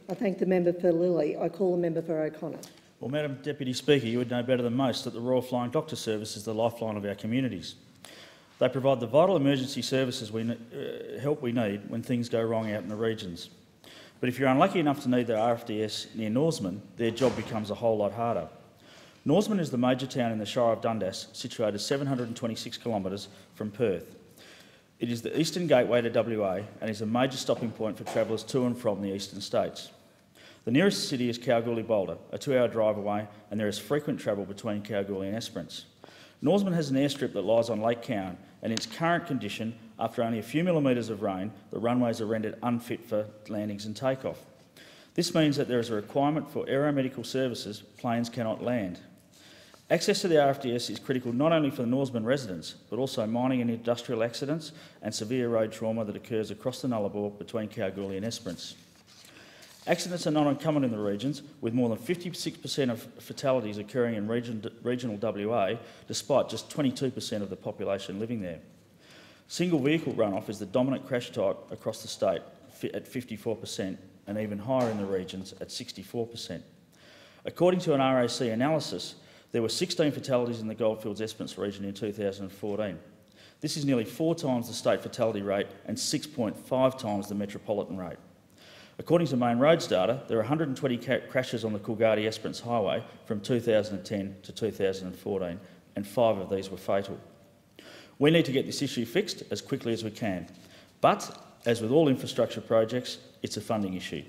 I thank the member for Lilly. I call the member for O'Connor. Well, Madam Deputy Speaker, you would know better than most that the Royal Flying Doctor Service is the lifeline of our communities. They provide the vital emergency services help we need when things go wrong out in the regions. But if you're unlucky enough to need the RFDS near Norseman, their job becomes a whole lot harder. Norseman is the major town in the Shire of Dundas, situated 726 kilometres from Perth. It is the eastern gateway to WA and is a major stopping point for travellers to and from the eastern states. The nearest city is Kalgoorlie-Boulder, a 2-hour drive away, and there is frequent travel between Kalgoorlie and Esperance. Norseman has an airstrip that lies on Lake Cowan, and in its current condition, after only a few millimetres of rain, the runways are rendered unfit for landings and takeoff. This means that there is a requirement for aeromedical services. Planes cannot land. Access to the RFDS is critical not only for the Norseman residents, but also mining and industrial accidents and severe road trauma that occurs across the Nullarbor between Kalgoorlie and Esperance. Accidents are not uncommon in the regions, with more than 56% of fatalities occurring in regional WA, despite just 22% of the population living there. Single vehicle runoff is the dominant crash type across the state at 54% and even higher in the regions at 64%. According to an RAC analysis, there were 16 fatalities in the Goldfields-Esperance region in 2014. This is nearly 4 times the state fatality rate and 6.5 times the metropolitan rate. According to Main Roads data, there are 120 crashes on the Coolgardie-Esperance Highway from 2010 to 2014, and 5 of these were fatal. We need to get this issue fixed as quickly as we can. But, as with all infrastructure projects, it's a funding issue.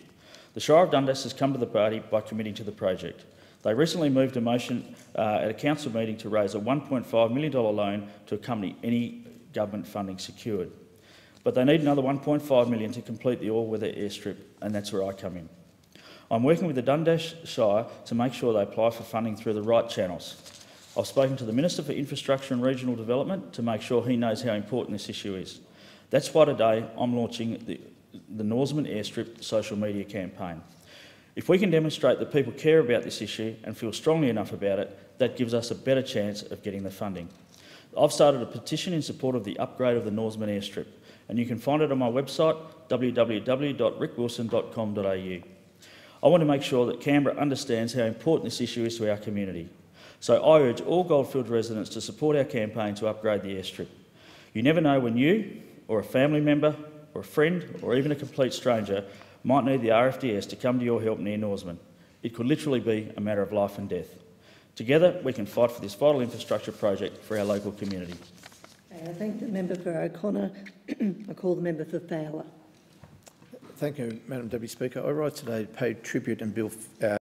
The Shire of Dundas has come to the party by committing to the project. They recently moved a motion at a council meeting to raise a $1.5 million loan to accompany any government funding secured. But they need another $1.5 million to complete the all-weather airstrip, and that's where I come in. I'm working with the Dundas Shire to make sure they apply for funding through the right channels. I've spoken to the Minister for Infrastructure and Regional Development to make sure he knows how important this issue is. That's why today I'm launching the Norseman Airstrip social media campaign. If we can demonstrate that people care about this issue and feel strongly enough about it, that gives us a better chance of getting the funding. I've started a petition in support of the upgrade of the Norseman Airstrip, and you can find it on my website, www.rickwilson.com.au. I want to make sure that Canberra understands how important this issue is to our community. So I urge all Goldfields residents to support our campaign to upgrade the airstrip. You never know when you, or a family member, or a friend, or even a complete stranger might need the RFDS to come to your help near Norseman. It could literally be a matter of life and death. Together, we can fight for this vital infrastructure project for our local community. I thank the member for O'Connor. I call the member for Fowler. Thank you, Madam Deputy Speaker. I rise today to pay tribute and bill